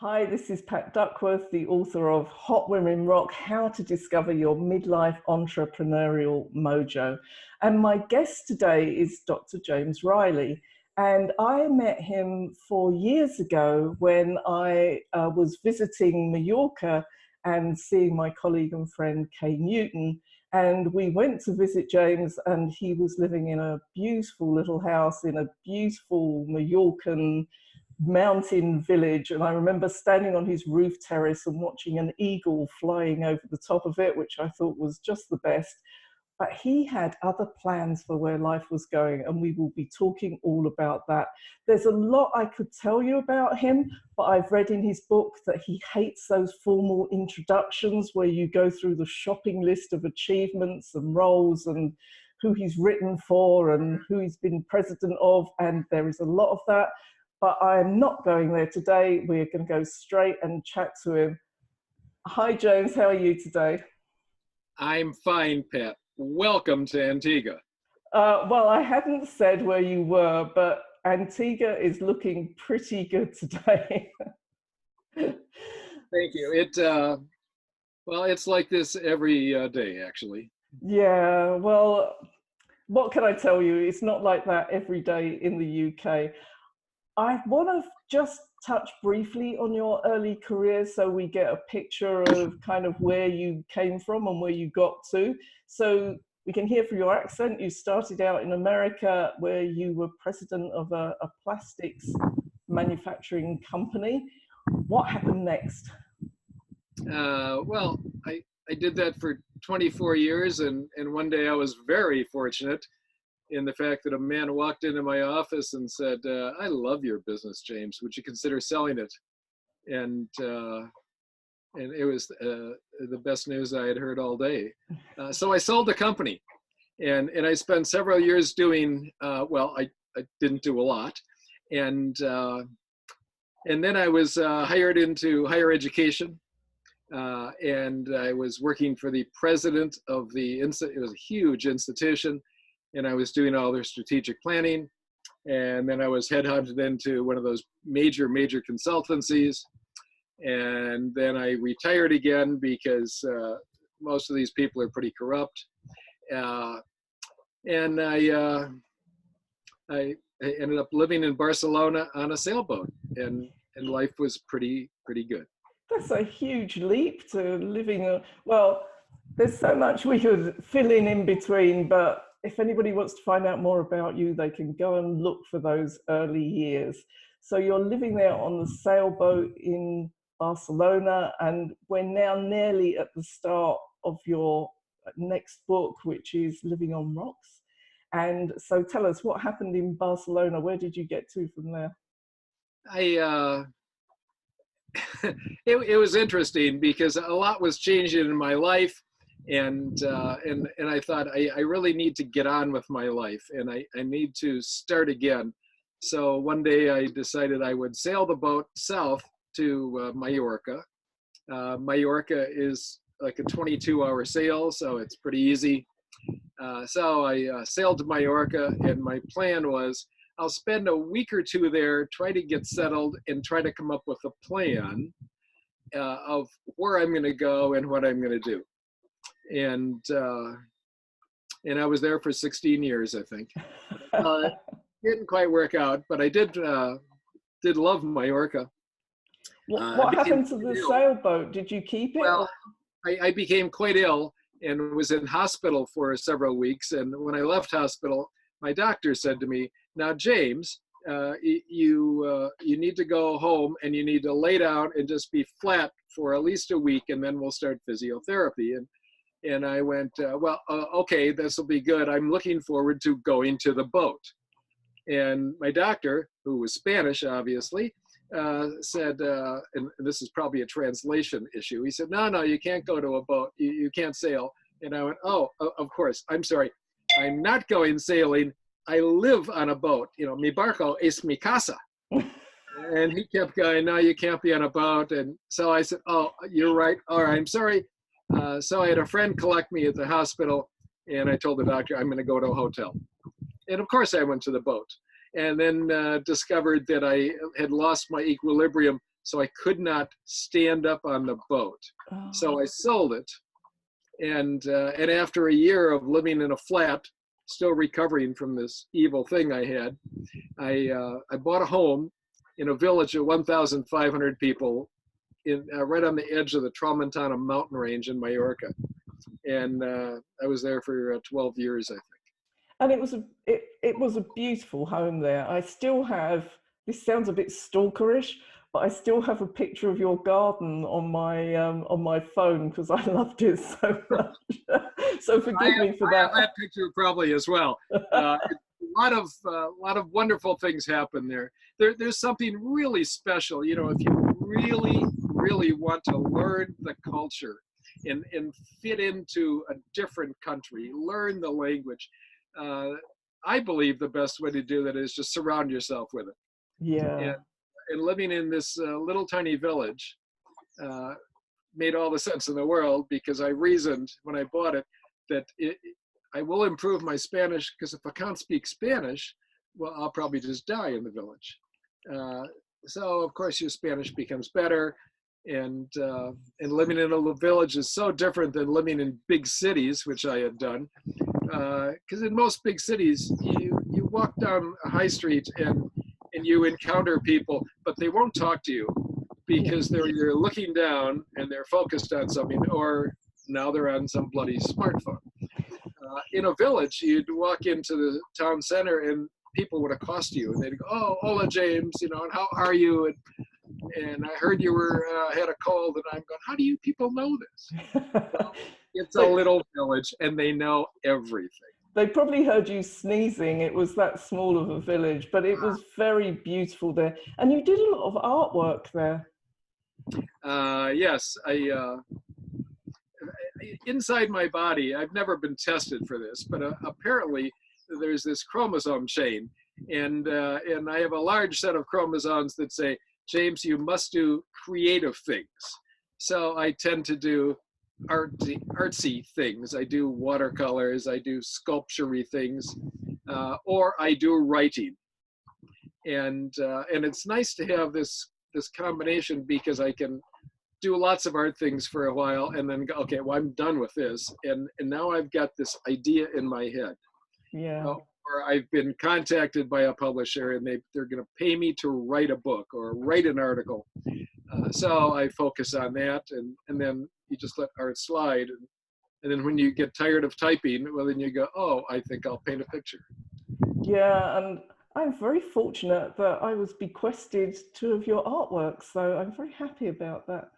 Hi, this is Pat Duckworth, the author of Hot Women Rock, How to Discover Your Midlife Entrepreneurial Mojo. And my guest today is Dr. James Rieley. And I met him 4 years ago when I was visiting Mallorca and seeing my colleague and friend Kay Newton. And we went to visit James, and he was living in a beautiful little house in a beautiful Mallorcan mountain village. And I remember standing on his roof terrace and watching an eagle flying over the top of it, which I thought was just the best. But he had other plans for where life was going, and we will be talking all about that. There's a lot I could tell you about him, but I've read in his book that he hates those formal introductions where you go through the shopping list of achievements and roles and who he's written for and who he's been president of, and there is a lot of that. But I'm not going there today. We're going to go straight and chat to him. Hi, James. How are you today? I'm fine, Pat. Welcome to Antigua. Well, I hadn't said where you were, but Antigua is looking pretty good today. Thank you. Well, it's like this every day, actually. Yeah, well, what can I tell you? It's not like that every day in the UK. I want to just touch briefly on your early career so we get a picture of kind of where you came from and where you got to. So we can hear from your accent, you started out in America where you were president of a plastics manufacturing company. What happened next? Well, I did that for 24 years, and one day I was very fortunate in the fact that a man walked into my office and said, I love your business, James. Would you consider selling it? And it was the best news I had heard all day. So I sold the company, and I spent several years doing, well, I didn't do a lot. And then I was hired into higher education. And I was working for the president of it was a huge institution, and I was doing all their strategic planning. And then I was headhunted into one of those major consultancies. And then I retired again because most of these people are pretty corrupt. And I ended up living in Barcelona on a sailboat, and life was pretty good. That's a huge leap to living well, there's so much we could fill in between, but if anybody wants to find out more about you, they can go and look for those early years. So you're living there on the sailboat in Barcelona, and we're now nearly at the start of your next book, which is Living on Rocks. And so tell us, what happened in Barcelona? Where did you get to from there? It was interesting because a lot was changing in my life. And I thought I really need to get on with my life, and I need to start again. So one day I decided I would sail the boat south to Mallorca. Mallorca is like a 22-hour sail, so it's pretty easy. So I sailed to Mallorca, and my plan was I'll spend a week or two there, try to get settled, and try to come up with a plan of where I'm going to go and what I'm going to do. And I was there for 16 years, I think. Didn't quite work out, but I did love Mallorca. What happened to the sailboat? Did you keep it? Well, I became quite ill and was in hospital for several weeks. And when I left hospital, my doctor said to me, "Now, James, you need to go home and you need to lay down and just be flat for at least a week, and then we'll start physiotherapy." And I went, well, okay, this will be good. I'm looking forward to going to the boat. And my doctor, who was Spanish, obviously, said, and this is probably a translation issue. He said, no, you can't go to a boat. You can't sail. And I went, oh, of course. I'm sorry. I'm not going sailing. I live on a boat. You know, mi barco es mi casa. And he kept going, no, you can't be on a boat. And so I said, oh, you're right. All right, I'm sorry. So I had a friend collect me at the hospital, and I told the doctor I'm going to go to a hotel. And of course I went to the boat, and then discovered that I had lost my equilibrium so I could not stand up on the boat. Oh. So I sold it. And after a year of living in a flat, still recovering from this evil thing I had, I bought a home in a village of 1,500 people right on the edge of the Tramontana mountain range in Mallorca. And I was there for 12 years, I think. And it was a beautiful home there. I still have, this sounds a bit stalkerish, but I still have a picture of your garden on my phone because I loved it so much. So forgive me for that. I have that picture probably as well. A lot of wonderful things happen there. There's something really special, you know, if you really want to learn the culture and fit into a different country, learn the language. I believe the best way to do that is just surround yourself with it. Yeah. And living in this little tiny village made all the sense in the world, because I reasoned when I bought it that I will improve my Spanish, because if I can't speak Spanish, well, I'll probably just die in the village. So of course your Spanish becomes better, and living in a village is so different than living in big cities, which I had done. Because in most big cities, you walk down a high street and you encounter people, but they won't talk to you because you're looking down and they're focused on something, or now they're on some bloody smartphone. In a village, you'd walk into the town center and people would accost you and they'd go, "Oh, hola, James, you know, and how are you? And I heard you had a cold." And I'm going, "How do you people know this?" Well, it's a little village and they know everything. They probably heard you sneezing. It was that small of a village, but it was very beautiful there. And you did a lot of artwork there. Yes, inside my body, I've never been tested for this, but apparently there's this chromosome chain, and I have a large set of chromosomes that say, "James, you must do creative things." So I tend to do artsy things. I do watercolors, I do sculpture-y things, or I do writing. And it's nice to have this combination, because I can do lots of art things for a while and then go, okay, well, I'm done with this. And now I've got this idea in my head. Yeah. Or I've been contacted by a publisher and they're going to pay me to write a book or write an article. So I focus on that, and then you just let art slide. And then when you get tired of typing, well, then you go, "Oh, I think I'll paint a picture." Yeah, and I'm very fortunate that I was bequested 2 of your artworks, so I'm very happy about that.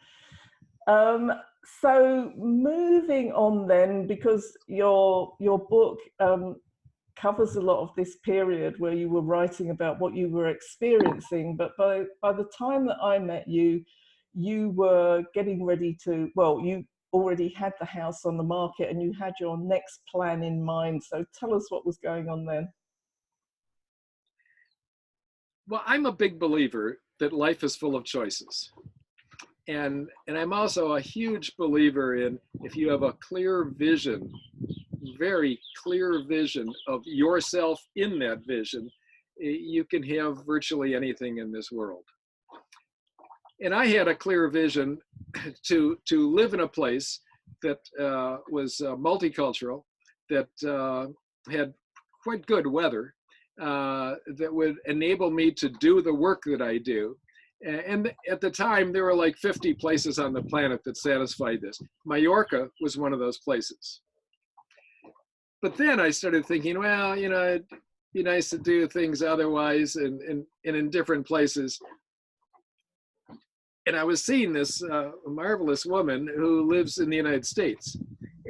So moving on then, because your book covers a lot of this period where you were writing about what you were experiencing, but by the time that I met you, you were getting ready to, well, you already had the house on the market and you had your next plan in mind. So tell us what was going on then. Well, I'm a big believer that life is full of choices. And I'm also a huge believer in, if you have a clear vision, very clear vision of yourself in that vision, you can have virtually anything in this world. And I had a clear vision to live in a place that was multicultural, that had quite good weather, that would enable me to do the work that I do. And at the time, there were like 50 places on the planet that satisfied this. Mallorca was one of those places. But then I started thinking, well, you know, it'd be nice to do things otherwise and in different places. And I was seeing this marvelous woman who lives in the United States.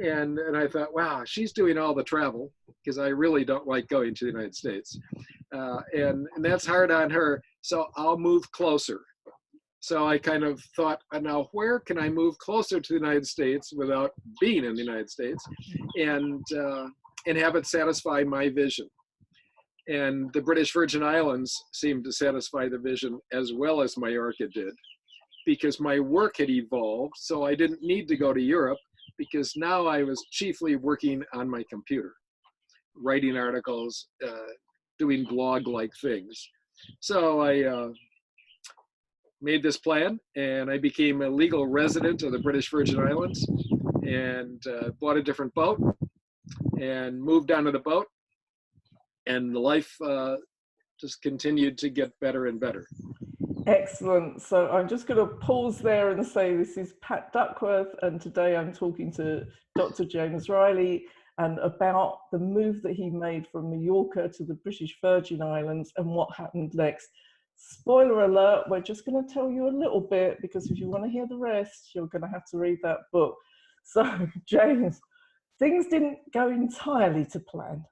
And I thought, wow, she's doing all the travel, because I really don't like going to the United States. And that's hard on her, so I'll move closer. So I kind of thought, now where can I move closer to the United States without being in the United States, and have it satisfy my vision? And the British Virgin Islands seemed to satisfy the vision as well as Mallorca did, because my work had evolved, so I didn't need to go to Europe, because now I was chiefly working on my computer, writing articles, doing blog-like things. So made this plan, and I became a legal resident of the British Virgin Islands, and bought a different boat and moved onto the boat, and the life just continued to get better and better. Excellent. So I'm just going to pause there and say this is Pat Duckworth, and today I'm talking to Dr. James Rieley and about the move that he made from Mallorca to the British Virgin Islands and what happened next. Spoiler alert, we're just going to tell you a little bit, because if you want to hear the rest, you're going to have to read that book. So, James, things didn't go entirely to plan.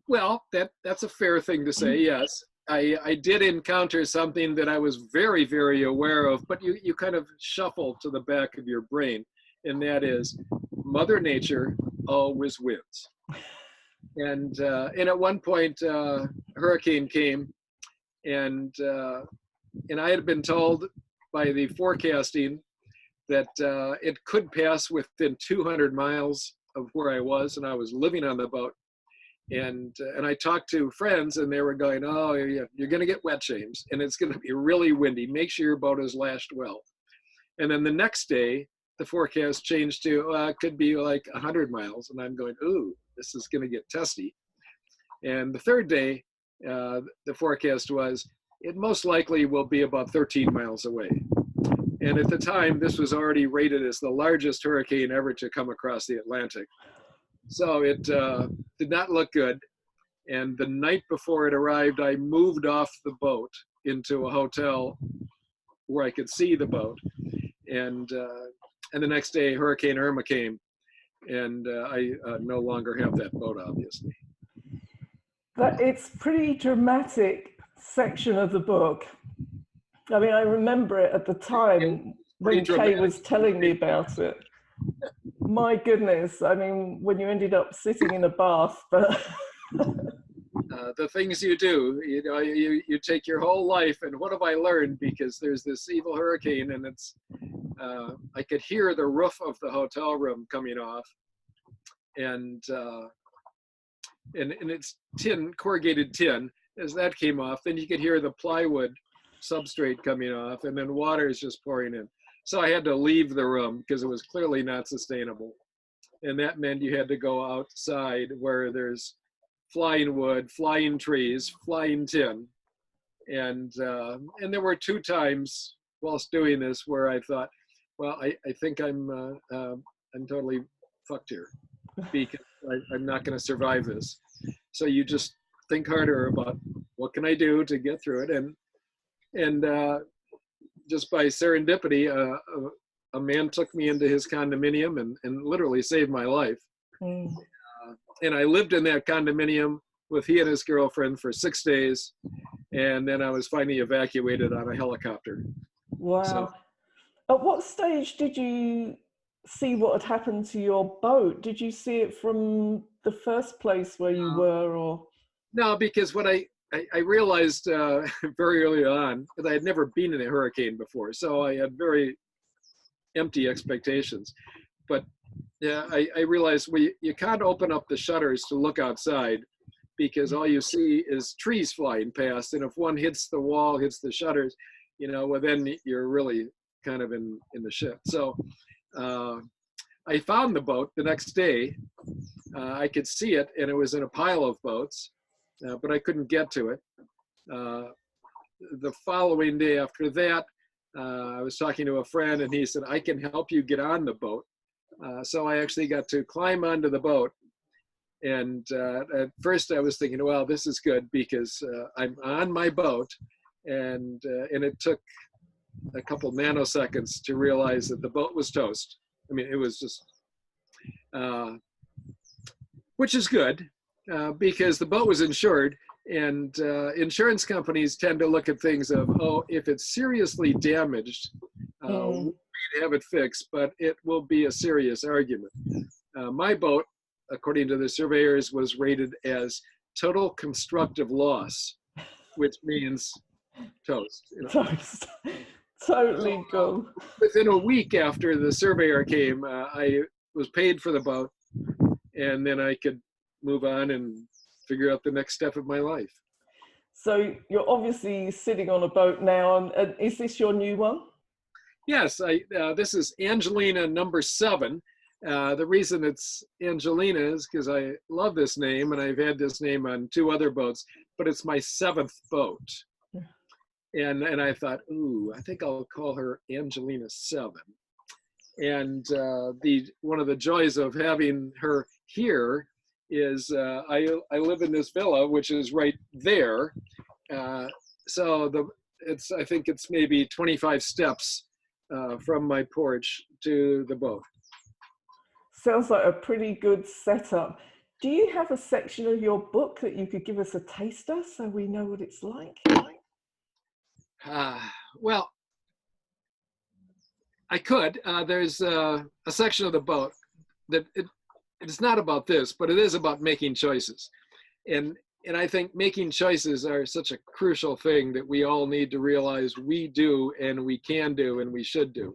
Well, that's a fair thing to say, yes. I did encounter something that I was very, very aware of, but you kind of shuffle to the back of your brain, and that is Mother Nature always wins. And at one point, a hurricane came, and I had been told by the forecasting that it could pass within 200 miles of where I was, and I was living on the boat. And I talked to friends, and they were going, "Oh, yeah, you're going to get wet, James, and it's going to be really windy. Make sure your boat is lashed well." And then the next day, the forecast changed to it could be like 100 miles, and I'm going, "Ooh, this is going to get testy." And the third day, the forecast was it most likely will be about 13 miles away. And at the time, this was already rated as the largest hurricane ever to come across the Atlantic. So it did not look good. And the night before it arrived, I moved off the boat into a hotel where I could see the boat. And the next day, Hurricane Irma came, and I no longer have that boat, obviously. But it's pretty dramatic section of the book. I mean, I remember it at the time when Kay was telling me about it. My goodness, I mean, when you ended up sitting in a bath, but... the things you do, you take your whole life, and what have I learned? Because there's this evil hurricane, and it's, I could hear the roof of the hotel room coming off, and it's tin, corrugated tin. As that came off, then you could hear the plywood substrate coming off, and then water is just pouring in. So I had to leave the room because it was clearly not sustainable. And that meant you had to go outside where there's flying wood, flying trees, flying tin. And there were 2 times whilst doing this where I thought, well, I think I'm totally fucked here, because I'm not going to survive this. So you just think harder about what can I do to get through it. And just by serendipity, a man took me into his condominium and literally saved my life. Mm. And I lived in that condominium with he and his girlfriend for 6 days. And then I was finally evacuated on a helicopter. Wow. So, at what stage did you see what had happened to your boat? Did you see it from the first place where you were, or? No, because what I realized very early on that I had never been in a hurricane before, so I had very empty expectations. But yeah, I realized you can't open up the shutters to look outside, because all you see is trees flying past, and if one hits the wall, hits the shutters, well, then you're really kind of in the shit. So I found the boat the next day. I could see it, and it was in a pile of boats. But I couldn't get to it. The following day after that, I was talking to a friend, and he said, I can help you get on the boat. So I actually got to climb onto the boat. And at first I was thinking, well, this is good, because I'm on my boat. And it took a couple nanoseconds to realize that the boat was toast. I mean, it was just, which is good. Because the boat was insured, and insurance companies tend to look at things of, if it's seriously damaged, we'd have it fixed, but it will be a serious argument. My boat, according to the surveyors, was rated as total constructive loss, which means toast. Toast. Totally gone. Within a week after the surveyor came, I was paid for the boat, and then I could move on and figure out the next step of my life. So you're obviously sitting on a boat now, and is this your new one? Yes, this is Angelina number 7. The reason it's Angelina is because I love this name, and I've had this name on 2 other boats, but it's my 7th boat. And I thought, ooh, I think I'll call her Angelina 7. And one of the joys of having her here is I live in this villa, which is right there. So I think it's maybe 25 steps from my porch to the boat. Sounds like a pretty good setup. Do you have a section of your book that you could give us a taster so we know what it's like? Well, I could. There's a section of the book that it's not about this, but it is about making choices. And I think making choices are such a crucial thing that we all need to realize we do, and we can do, and we should do.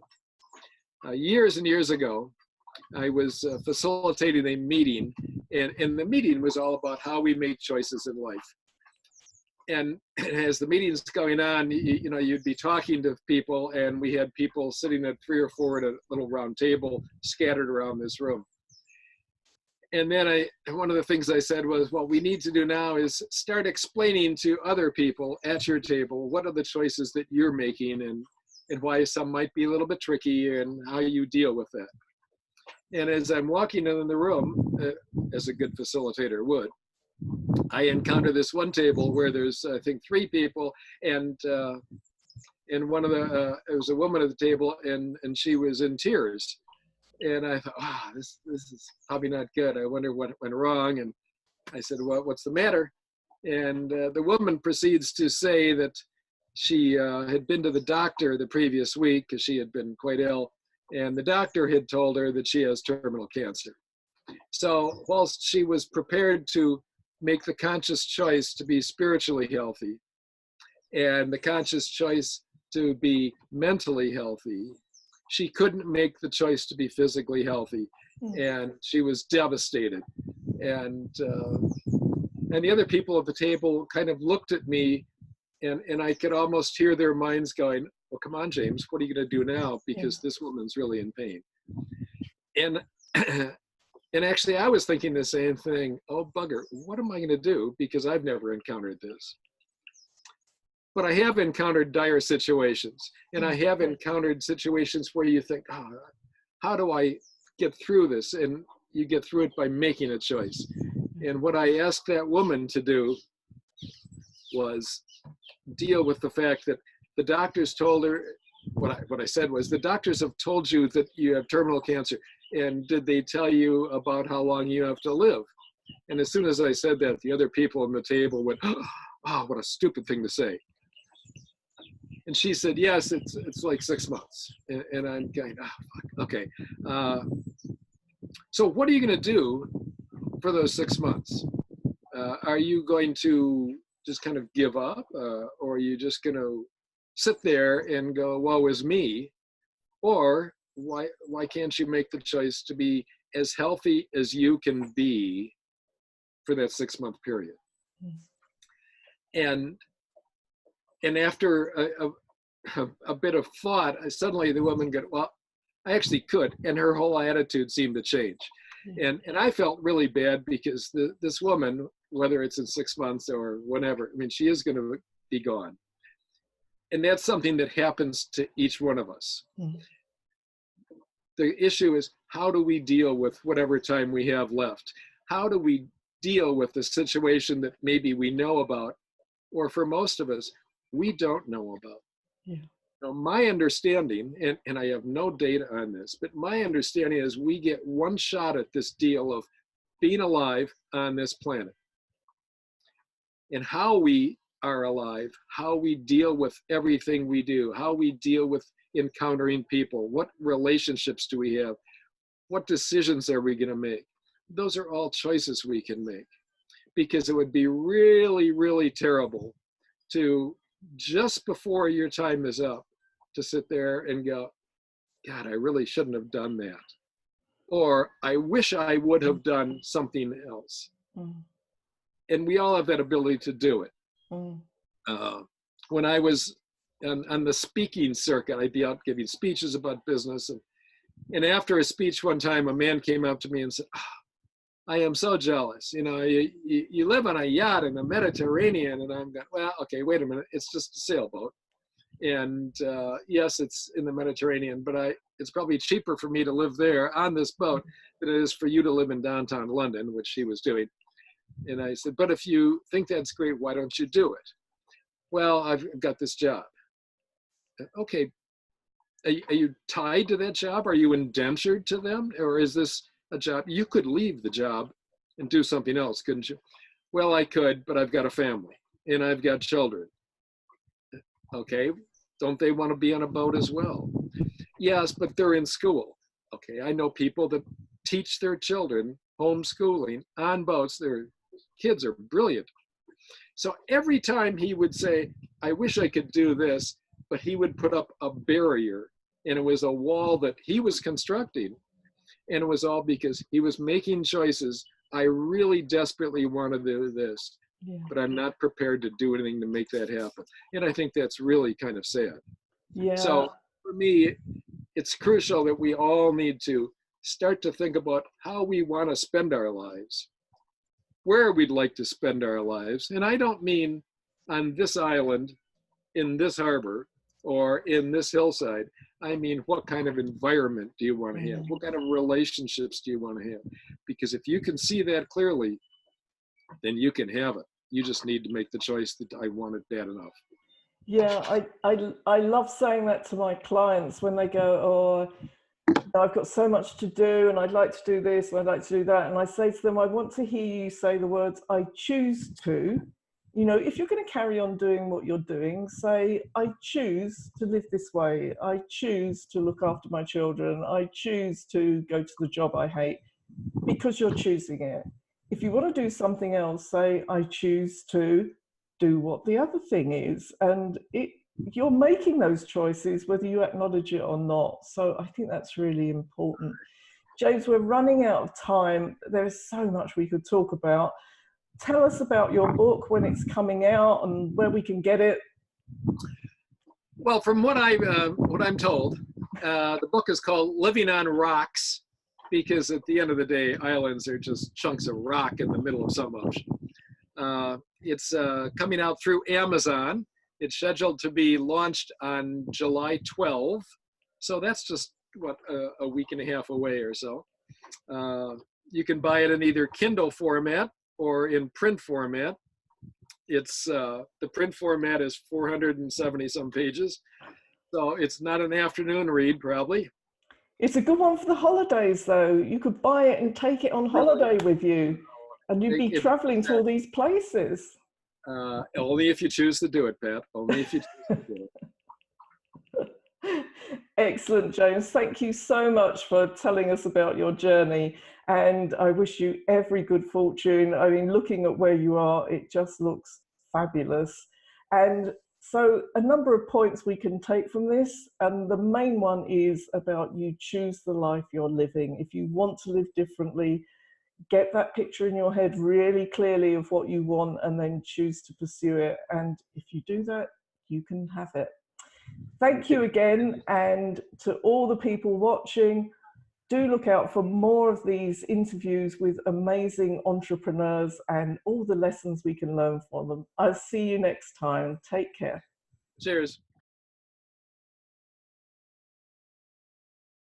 Years and years ago, I was facilitating a meeting, and the meeting was all about how we make choices in life. And as the meeting's going on, you know, you'd be talking to people, and we had people sitting at 3 or 4 at a little round table scattered around this room. And then one of the things I said was, what we need to do now is start explaining to other people at your table what are the choices that you're making, and why some might be a little bit tricky, and how you deal with that. And as I'm walking in the room, as a good facilitator would, I encounter this one table where there's, I think, 3 people, and one of the, it was a woman at the table, and she was in tears. And I thought, wow, this is probably not good. I wonder what went wrong. And I said, well, what's the matter? And the woman proceeds to say that she had been to the doctor the previous week because she had been quite ill. And the doctor had told her that she has terminal cancer. So whilst she was prepared to make the conscious choice to be spiritually healthy, and the conscious choice to be mentally healthy, she couldn't make the choice to be physically healthy, and she was devastated. And the other people at the table kind of looked at me, and I could almost hear their minds going, well, come on, James, what are you going to do now? Because this woman's really in pain. And and actually, I was thinking the same thing. Oh, bugger, what am I going to do? Because I've never encountered this. But I have encountered dire situations, and I have encountered situations where you think, oh, how do I get through this? And you get through it by making a choice. And what I asked that woman to do was deal with the fact that the doctors told her, what I said was, the doctors have told you that you have terminal cancer, and did they tell you about how long you have to live? And as soon as I said that, the other people at the table went, oh, what a stupid thing to say. And she said, yes, it's like 6 months. And I'm going, oh, fuck, okay. So what are you going to do for those 6 months? Are you going to just kind of give up? Or are you just going to sit there and go, woe is me? Or why can't you make the choice to be as healthy as you can be for that 6-month period? And after a bit of thought, suddenly the woman got, well, I actually could. And her whole attitude seemed to change. And I felt really bad because this woman, whether it's in 6 months or whenever, I mean, she is going to be gone. And that's something that happens to each one of us. The issue is, how do we deal with whatever time we have left? How do we deal with the situation that maybe we know about, or for most of us, we don't know about? Now, my understanding, and I have no data on this, but my understanding is we get one shot at this deal of being alive on this planet. And how we are alive, how we deal with everything we do, how we deal with encountering people, what relationships do we have, what decisions are we going to make? Those are all choices we can make, because it would be really, really terrible to, just before your time is up, to sit there and go, God, I really shouldn't have done that. Or I wish I would have done something else. And we all have that ability to do it. When I was on the speaking circuit, I'd be out giving speeches about business. And after a speech one time, a man came up to me and said, I am so jealous. You know, you live on a yacht in the Mediterranean. And I'm going, well, okay, wait a minute. It's just a sailboat. And yes, it's in the Mediterranean, but it's probably cheaper for me to live there on this boat than it is for you to live in downtown London, which he was doing. And I said, but if you think that's great, why don't you do it? Well, I've got this job. Okay, are you tied to that job? Are you indentured to them? Or is this a job? You could leave the job and do something else, couldn't you? Well, I could, but I've got a family and I've got children. Okay, don't they want to be on a boat as well? Yes, but they're in school. Okay, I know people that teach their children homeschooling on boats. Their kids are brilliant. So every time he would say, I wish I could do this, but he would put up a barrier, and it was a wall that he was constructing. And it was all because he was making choices. I really desperately want to do this, but I'm not prepared to do anything to make that happen. And I think that's really kind of sad. Yeah. So for me, it's crucial that we all need to start to think about how we want to spend our lives, where we'd like to spend our lives. And I don't mean on this island, in this harbor, or in this hillside. I mean, what kind of environment do you want to have? What kind of relationships do you want to have? Because if you can see that clearly, then you can have it. You just need to make the choice that I want it bad enough. Yeah, I love saying that to my clients when they go, oh, I've got so much to do and I'd like to do this and I'd like to do that. And I say to them, I want to hear you say the words, I choose to. You know, if you're going to carry on doing what you're doing, say, I choose to live this way. I choose to look after my children. I choose to go to the job I hate, because you're choosing it. If you want to do something else, say, I choose to do what the other thing is. And you're making those choices, whether you acknowledge it or not. So I think that's really important. James, we're running out of time. There's so much we could talk about. Tell us about your book, when it's coming out and where we can get it. Well, from what I'm told, the book is called Living on Rocks, because at the end of the day, islands are just chunks of rock in the middle of some ocean. It's coming out through Amazon. It's scheduled to be launched on July 12th. So that's just, a week and a half away or so. You can buy it in either Kindle format or in print format. It's the print format is 470 some pages. So it's not an afternoon read, probably. It's a good one for the holidays, though. You could buy it and take it on holiday with you, and you'd be traveling to all these places. Only if you choose to do it, Pat. Only if you choose to do it. Excellent, James. Thank you so much for telling us about your journey. And I wish you every good fortune. I mean, looking at where you are, it just looks fabulous. And so a number of points we can take from this. And the main one is about you choose the life you're living. If you want to live differently, get that picture in your head really clearly of what you want and then choose to pursue it. And if you do that, you can have it. Thank you again. And to all the people watching, do look out for more of these interviews with amazing entrepreneurs and all the lessons we can learn from them. I'll see you next time. Take care. Cheers.